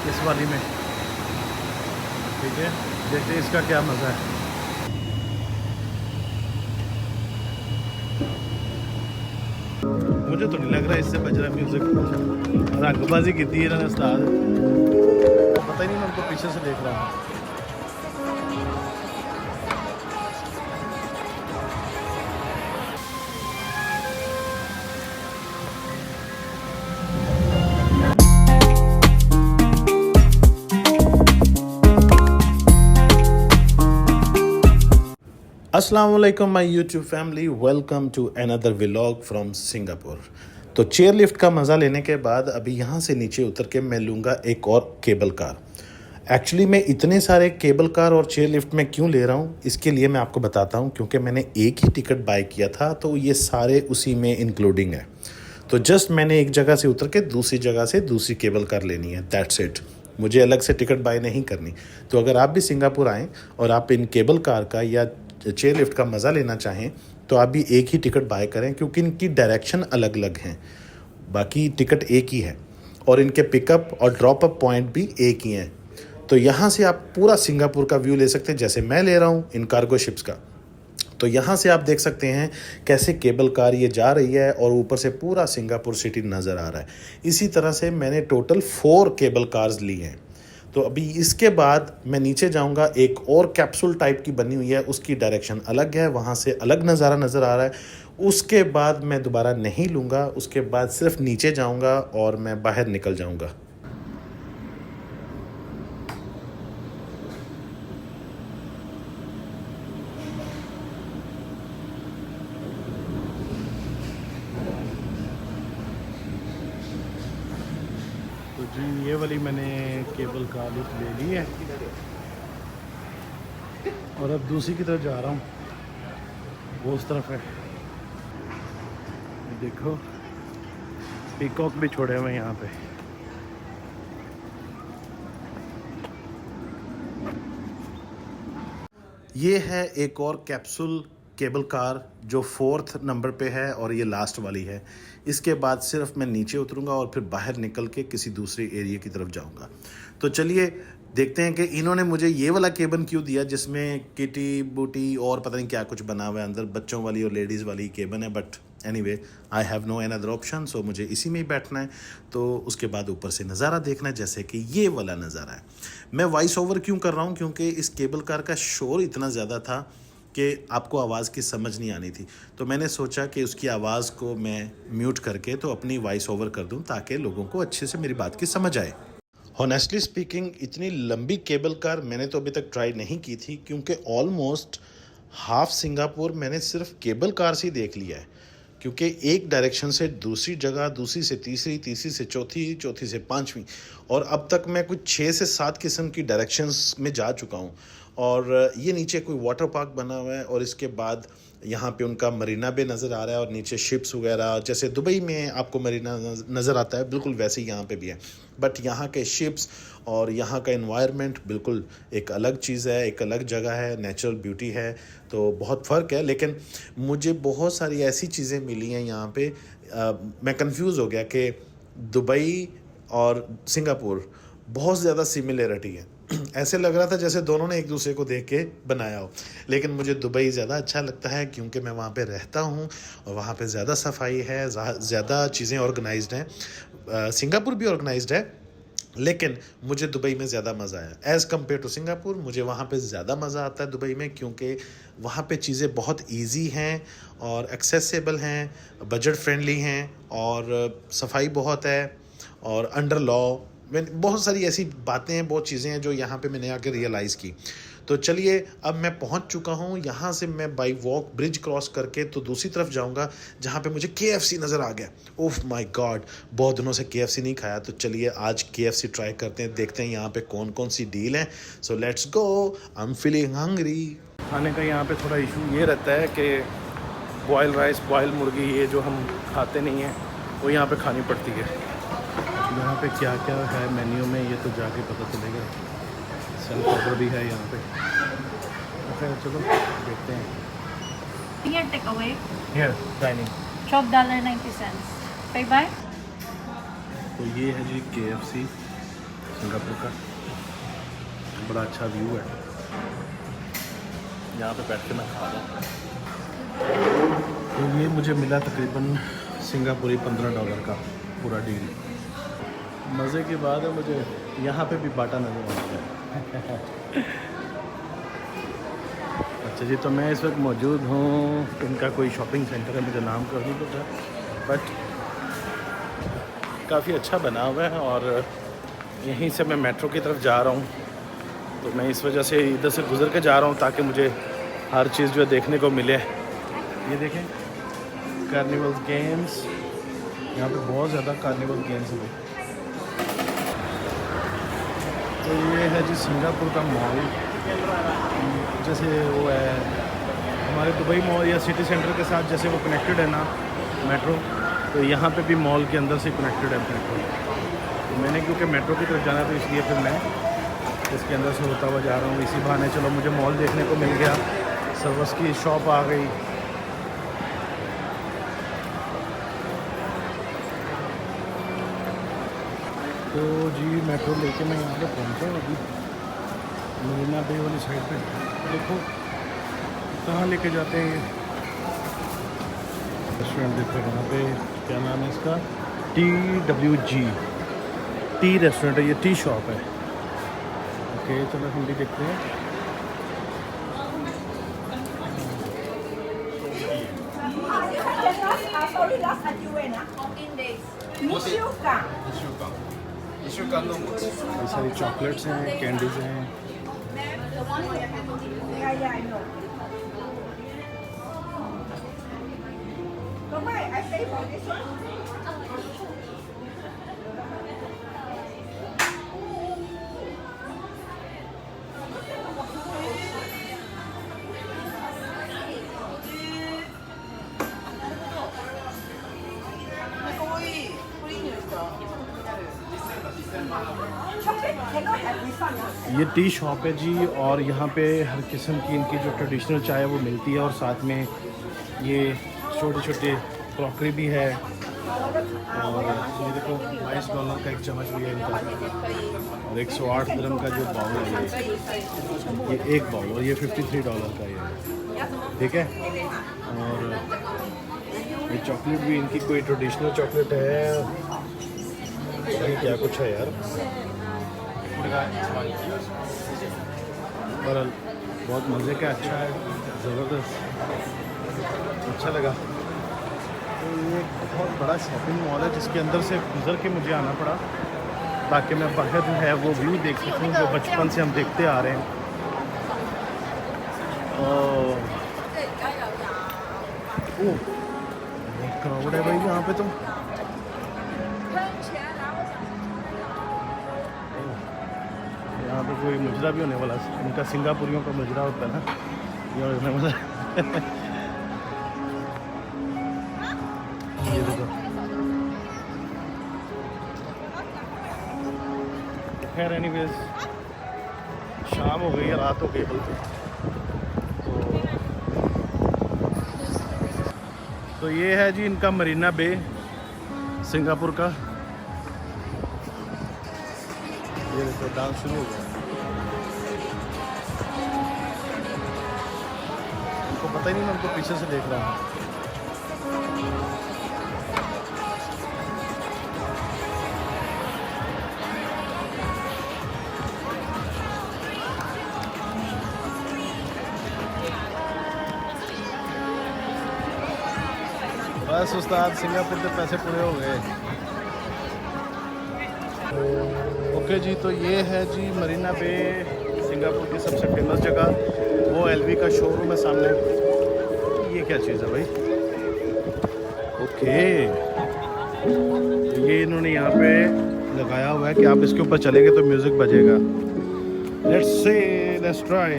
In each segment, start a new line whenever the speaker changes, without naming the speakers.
इस वाली में। ठीक है, देखते हैं इसका क्या मज़ा है। मुझे तो नहीं लग रहा इससे बज रहा म्यूज़िक। रंगबाजी की थी इन्होंने उस्ताद, पता ही नहीं, मैं उनको पीछे से देख रहा हूँ। अस्सलाम वालेकुम my YouTube family, welcome to another vlog from Singapore. तो चेयर लिफ्ट का मज़ा लेने के बाद अभी यहाँ से नीचे उतर के मैं लूँगा एक और केबल कार। एक्चुअली मैं इतने सारे केबल कार और चेयर लिफ्ट में क्यों ले रहा हूँ, इसके लिए मैं आपको बताता हूँ। क्योंकि मैंने एक ही टिकट बाय किया था, तो ये सारे उसी में इंक्लूडिंग है। तो जस्ट मैंने एक जगह से उतर के दूसरी जगह से दूसरी केबल कार लेनी है, दैट्स इट। मुझे अलग से टिकट बाय नहीं करनी। तो अगर आप भी सिंगापुर आएँ और आप इन केबल कार का या चेयर लिफ्ट का मज़ा लेना चाहें, तो आप भी एक ही टिकट बाय करें, क्योंकि इनकी डायरेक्शन अलग अलग हैं। बाकी टिकट एक ही है और इनके पिकअप और ड्रॉप अप पॉइंट भी एक ही हैं। तो यहाँ से आप पूरा सिंगापुर का व्यू ले सकते हैं, जैसे मैं ले रहा हूँ इन कार्गो शिप्स का। तो यहाँ से आप देख सकते हैं कैसे केबल कार ये जा रही है और ऊपर से पूरा सिंगापुर सिटी नज़र आ रहा है। इसी तरह से मैंने टोटल 4 केबल कार्स ली हैं। तो अभी इसके बाद मैं नीचे जाऊंगा, एक और कैप्सूल टाइप की बनी हुई है, उसकी डायरेक्शन अलग है, वहाँ से अलग नज़ारा नज़र आ रहा है। उसके बाद मैं दोबारा नहीं लूँगा, उसके बाद सिर्फ नीचे जाऊंगा और मैं बाहर निकल जाऊंगा। तो जी ये वाली मैंने केबल कार लिफ्ट ले ली है और अब दूसरी की तरफ जा रहा हूँ, वो उस तरफ है। देखो पीकॉक भी छोड़े हुए हैं यहाँ पे। ये है एक और कैप्सूल केबल कार जो 4th नंबर पे है और ये लास्ट वाली है। इसके बाद सिर्फ मैं नीचे उतरूंगा और फिर बाहर निकल के किसी दूसरे एरिया की तरफ जाऊंगा। तो चलिए देखते हैं कि इन्होंने मुझे ये वाला केबन क्यों दिया, जिसमें किटी बूटी और पता नहीं क्या कुछ बना हुआ है अंदर, बच्चों वाली और लेडीज़ वाली केबन है। But anyway I have no another option, so मुझे इसी में ही बैठना है। तो उसके बाद ऊपर से नज़ारा देखना है, जैसे कि ये वाला नज़ारा है। मैं वॉइस ओवर क्यों कर रहा हूँ, क्योंकि इस केबल कार का शोर इतना ज़्यादा था कि आपको आवाज़ की समझ नहीं आनी थी। तो मैंने सोचा कि उसकी आवाज़ को मैं म्यूट करके तो अपनी वॉइस ओवर कर दूं, ताकि लोगों को अच्छे से मेरी बात की समझ आए। हॉनेस्टली स्पीकिंग, इतनी लंबी केबल कार मैंने तो अभी तक ट्राई नहीं की थी, क्योंकि ऑलमोस्ट हाफ सिंगापुर मैंने सिर्फ केबल कार से ही देख लिया है। क्योंकि एक डायरेक्शन से दूसरी जगह, दूसरी से तीसरी, तीसरी से चौथी, चौथी से पांचवीं, और अब तक मैं कुछ 6 से 7 किस्म की डायरेक्शंस में जा चुका हूँ। और ये नीचे कोई वाटर पार्क बना हुआ है और इसके बाद यहाँ पे उनका मरीना भी नज़र आ रहा है और नीचे शिप्स वगैरह, जैसे दुबई में आपको मरीना नज़र आता है, बिल्कुल वैसे ही यहाँ पे भी है। बट यहाँ के शिप्स और यहाँ का एनवायरनमेंट बिल्कुल एक अलग चीज़ है, एक अलग जगह है, नेचुरल ब्यूटी है। तो बहुत फ़र्क है। लेकिन मुझे बहुत सारी ऐसी चीज़ें मिली हैं यहाँ पे, मैं कंफ्यूज हो गया कि दुबई और सिंगापुर बहुत ज़्यादा सिमिलरिटी है। ऐसे लग रहा था जैसे दोनों ने एक दूसरे को देख के बनाया हो। लेकिन मुझे दुबई ज़्यादा अच्छा लगता है, क्योंकि मैं वहाँ पे रहता हूँ और वहाँ पे ज़्यादा सफाई है, ज़्यादा चीज़ें ऑर्गेनाइज्ड हैं। सिंगापुर भी ऑर्गेनाइज्ड है, लेकिन मुझे दुबई में ज़्यादा मज़ा आया एज़ कम्पेयर टू सिंगापुर। मुझे वहाँ पे ज़्यादा मज़ा आता है दुबई में, क्योंकि वहाँ पे चीज़ें बहुत इजी हैं और एक्सेसिबल हैं, बजट फ्रेंडली हैं, और सफाई बहुत है, और अंडर लॉ बहुत सारी ऐसी बातें हैं, बहुत चीज़ें हैं जो यहाँ पे मैंने आके रियलाइज़ की। तो चलिए अब मैं पहुँच चुका हूँ। यहाँ से मैं बाई वॉक ब्रिज क्रॉस करके तो दूसरी तरफ जाऊँगा, जहाँ पे मुझे KFC नज़र आ गया। ओह माय गॉड, बहुत दिनों से KFC नहीं खाया। तो चलिए आज KFC ट्राई करते हैं, देखते हैं यहाँ पे कौन कौन सी डील है। So let's go, I am feeling hungry. खाने का यहाँ पे थोड़ा इशू ये रहता है कि बॉयल राइस, बॉयल मुर्गी, ये जो हम खाते नहीं हैं वो यहाँ पे खानी पड़ती है। यहाँ पे क्या क्या है मेन्यू में ये तो जाके पता चलेगा। सेल्फ ऑर्डर भी है यहाँ पे। अच्छा चलो देखते हैं।
Here, take away.
Here, dining.
$12.90. Pay by?
तो ये है जी KFC सिंगापुर का। बड़ा अच्छा व्यू है, यहाँ पे बैठ के मैं खा रहा हूँ। तो ये मुझे मिला तकरीबन सिंगापुरी $15 का पूरा डील। मज़े की बात है, मुझे यहाँ पे भी बाटा नज़र आ रहा है। अच्छा जी, तो मैं इस वक्त मौजूद हूँ, इनका कोई शॉपिंग सेंटर है, मुझे नाम कर नहीं पता, बट काफ़ी अच्छा बना हुआ है और यहीं से मैं मेट्रो की तरफ जा रहा हूँ। तो मैं इस वजह से इधर से गुज़र के जा रहा हूँ ताकि मुझे हर चीज़ जो है देखने को मिले। ये देखें, कार्निवल गेम्स, यहाँ पे बहुत ज़्यादा कार्निवल गेम्स हैं। तो ये है जी सिंगापुर का मॉल, जैसे वो है हमारे दुबई मॉल या सिटी सेंटर के साथ जैसे वो कनेक्टेड है ना मेट्रो, तो यहाँ पे भी मॉल के अंदर से कनेक्टेड है मेट्रो। तो मैंने क्योंकि मेट्रो की तरफ जाना तो इसलिए फिर मैं इसके अंदर से होता हुआ जा रहा हूँ। इसी बहाने चलो मुझे मॉल देखने को मिल गया, सर्वस की शॉप आ गई। तो जी मेट्रो लेके मैं यहाँ पे पहुँचा हूँ अभी मरीना बे वाली साइड पे। देखो कहाँ लेके जाते हैं ये रेस्टोरेंट। देखो यहाँ पे क्या नाम है इसका, TWG टी रेस्टोरेंट है, ये टी शॉप है। ओके चलो हम भी देखते हैं।
Sorry, last until when? 14 days. 2週間。
ये सारी चॉकलेट्स हैं, कैंडीज हैं।
Yeah, yeah, I know. So why I pay for this one? Chocolate cannot have refund, huh?
ये टी शॉप है जी, और यहाँ पे हर किस्म की इनकी जो ट्रेडिशनल चाय है वो मिलती है, और साथ में ये छोटे छोटे क्रॉकरी भी है। और ये देखो $22 का एक चम्मच भी है इनका, और 108 दिरहम का जो बाउल है ये एक बाउल, और ये $53 का ये है, ठीक है। और ये चॉकलेट भी इनकी कोई ट्रेडिशनल चॉकलेट है, पता नहीं क्या कुछ है यार, पर बहुत मज़े का, अच्छा है, ज़बरदस्त, अच्छा लगा। तो ये एक बहुत बड़ा शॉपिंग मॉल है जिसके अंदर से गुजर के मुझे आना पड़ा ताकि मैं बाहर जो है वो व्यू देख सकूँ जो बचपन से हम देखते आ रहे हैं। ओह क्राउड है भाई यहाँ पे तो। यहाँ पे कोई मुजरा भी होने वाला, इनका सिंगापुरियों का मुजरा होता है ना, ये होने वाला। ये देखो, खैर एनीवेज शाम हो गई है, रात हो गई बल्कि। तो ये है जी इनका मरीना बे सिंगापुर का। ये देखो डांस शुरू हो गया, उनको पता ही नहीं, मैं उनको पीछे से देख रहा हूँ। बस उस्ताद सिंगापुर के पैसे पूरे हो गए। ओके जी, तो ये है जी मरीना बे सिंगापुर की सबसे फेमस जगह। वो LV का शोरूम है सामने। ये क्या चीज़ है भाई? ओके, ये इन्होंने यहाँ पे लगाया हुआ है कि आप इसके ऊपर चलेंगे तो म्यूज़िक बजेगा। Let's try.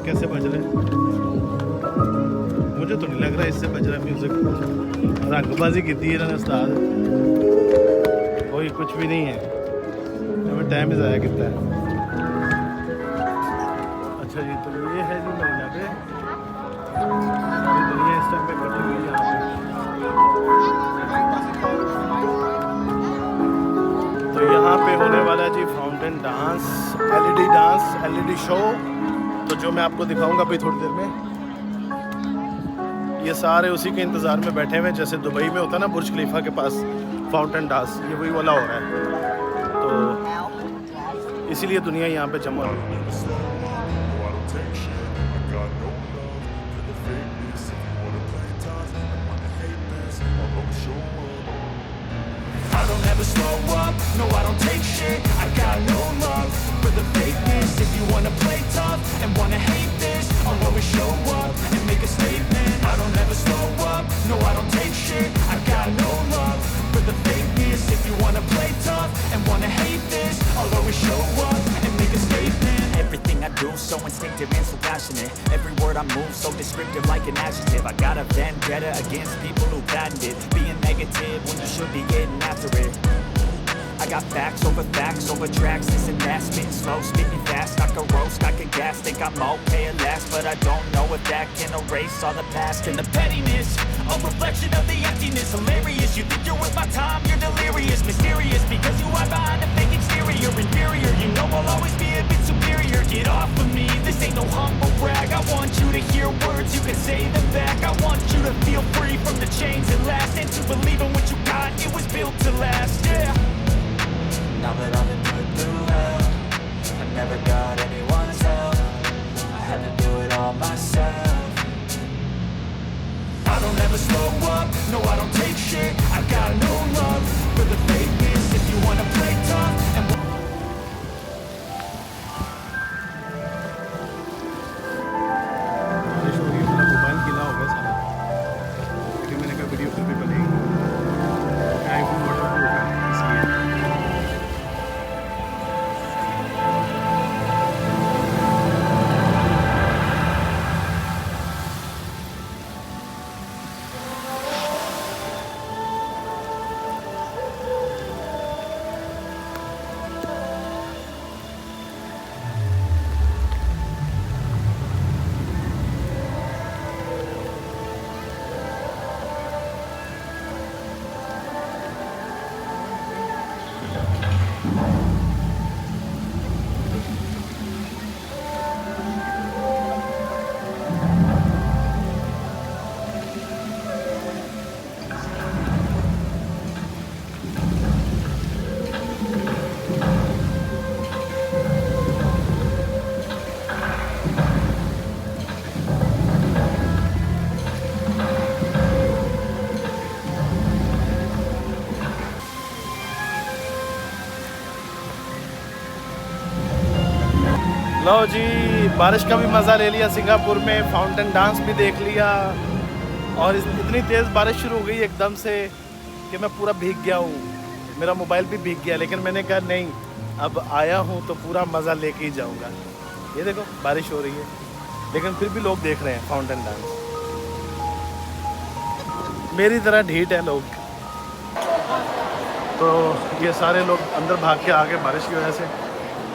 कैसे बज रहे हैं मुझे तो नहीं लग रहा इससे बज रहा है म्यूजिक। रंगबाजी की थी इन्होंने उस्ताद, कोई कुछ भी नहीं है, हमें टाइम ही ज़ाया कितना है। अच्छा जी, तो ये है जी मरीना पे, सारी दुनिया इस टाइम पे इकट्ठी हुई है यहाँ पे। तो यहाँ पे होने वाला जी fountain dance, LED dance, LED show, तो जो मैं आपको दिखाऊंगा अभी थोड़ी देर में। ये सारे उसी के इंतज़ार में बैठे हुए हैं, जैसे दुबई में होता है ना बुर्ज खलीफा के पास फाउंटेन डांस, ये वही वाला हो रहा है। तो इसीलिए दुनिया यहाँ पे जमा है।
I don't ever slow up, no I don't take shit. I got no love for the fakeness. If you wanna play tough and wanna hate this, I'll always show up and make a statement. I don't ever slow up, no I don't take shit. I got no love for the fakeness. If you wanna play tough and wanna hate this, I'll always show up and make a statement. Everything I do so instinctive and so passionate. Every word I move so descriptive like an adjective. I got a vendetta against people who patented being negative when you should be getting after it. I got facts over tracks, this and that, spitting slow, spitting fast, I can roast, I can gas, think I'm okay at last, but I don't know if that can erase all the past and the pettiness, a reflection of the emptiness, hilarious, you think you're worth my time, you're delirious, mysterious, because you are behind a fake exterior, inferior, you know I'll always be a bit superior, get off of me, this ain't no humble brag, I want you to hear words, you can say them back, I want you to feel free from the chains that last, and to believe in what you got, it was built to last, yeah. Now that I've been put through hell, I never got anyone's help, I had to do it all myself. I don't ever slow up, no I don't take shit, I got no love for the fakeness. If you wanna play tough and
mobile गीला हो गया सारा, लेकिन मैंने कहा video फिर भी बनेगी, आईफोन वाटर प्रूफ है इसलिए। लो जी, बारिश का भी मज़ा ले लिया सिंगापुर में, फाउंटेन डांस भी देख लिया, और इतनी तेज़ बारिश शुरू हो गई एकदम से कि मैं पूरा भीग गया हूँ, मेरा मोबाइल भी भीग गया, लेकिन मैंने कहा नहीं, अब आया हूँ तो पूरा मज़ा लेके ही जाऊँगा। ये देखो बारिश हो रही है, लेकिन फिर भी लोग देख रहे हैं फाउंटेन डांस, मेरी तरह ढीठ है लोग। तो ये सारे लोग अंदर भाग के आ गए बारिश की वजह से,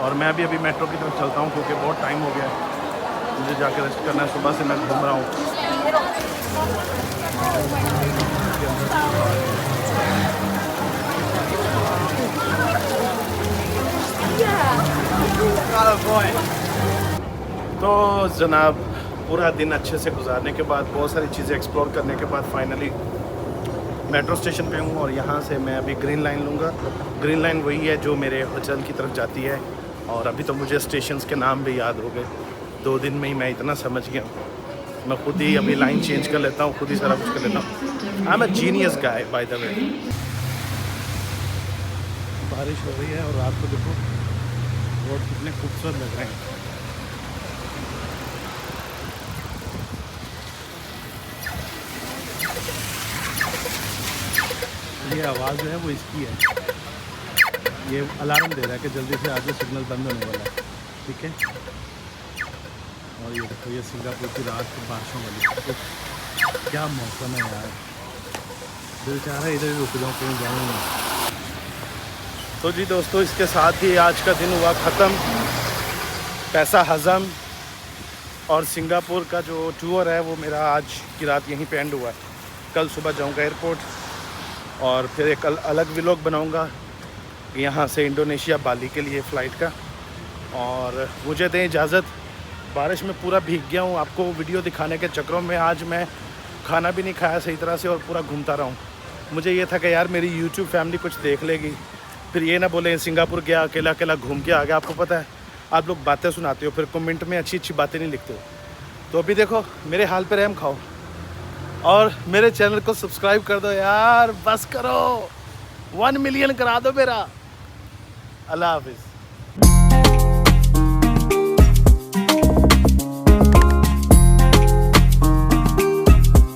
और मैं भी अभी मेट्रो की तरफ चलता हूँ क्योंकि बहुत टाइम हो गया है, मुझे जाकर रेस्ट करना है, सुबह से मैं घूम रहा हूँ। तो जनाब, पूरा दिन अच्छे से गुजारने के बाद, बहुत सारी चीज़ें एक्सप्लोर करने के बाद फाइनली मेट्रो स्टेशन पे हूँ, और यहाँ से मैं अभी ग्रीन लाइन लूँगा। ग्रीन लाइन वही है जो मेरे होटल की तरफ जाती है, और अभी तो मुझे स्टेशंस के नाम भी याद हो गए, 2 दिन में ही मैं इतना समझ गया हूँ। मैं खुद ही अभी लाइन चेंज कर लेता हूँ, खुद ही सारा कुछ कर लेता हूँ। I am a genius guy by the way. बारिश हो रही है और रात को देखो रोड कितने खूबसूरत लग रहे हैं। ये आवाज़ जो है वो इसकी है, ये अलार्म दे रहा है कि जल्दी से आगे सिग्नल बंद होने वाला है, ठीक है। और ये देखो, ये सिंगापुर की रात की बारिशों वाली, तो क्या मौसम है यार, दिल चाह रहा है इधर ही रुक जाऊँ, कहीं जाऊँ नहीं। तो जी दोस्तों, इसके साथ ही आज का दिन हुआ ख़त्म, पैसा हज़म, और सिंगापुर का जो टूर है वो मेरा आज की रात यहीं पे एंड हुआ है। कल सुबह जाऊंगा एयरपोर्ट और फिर एक अलग व्लॉग बनाऊंगा यहाँ से इंडोनेशिया बाली के लिए फ़्लाइट का। और मुझे दें इजाज़त, बारिश में पूरा भीग गया हूँ। आपको वीडियो दिखाने के चक्करों में आज मैं खाना भी नहीं खाया सही तरह से और पूरा घूमता रहा हूँ। मुझे ये था कि यार मेरी यूट्यूब फैमिली कुछ देख लेगी, फिर ये ना बोले सिंगापुर गया अकेला अकेला घूम के आ गया। आपको पता है आप लोग बातें सुनाते हो, फिर कमेंट में अच्छी अच्छी बातें नहीं लिखते हो। तो अभी देखो मेरे हाल पे रहम खाओ और मेरे चैनल को सब्सक्राइब कर दो यार, बस करो, 1 मिलियन करा दो मेरा। अल्लाह हाफिज़।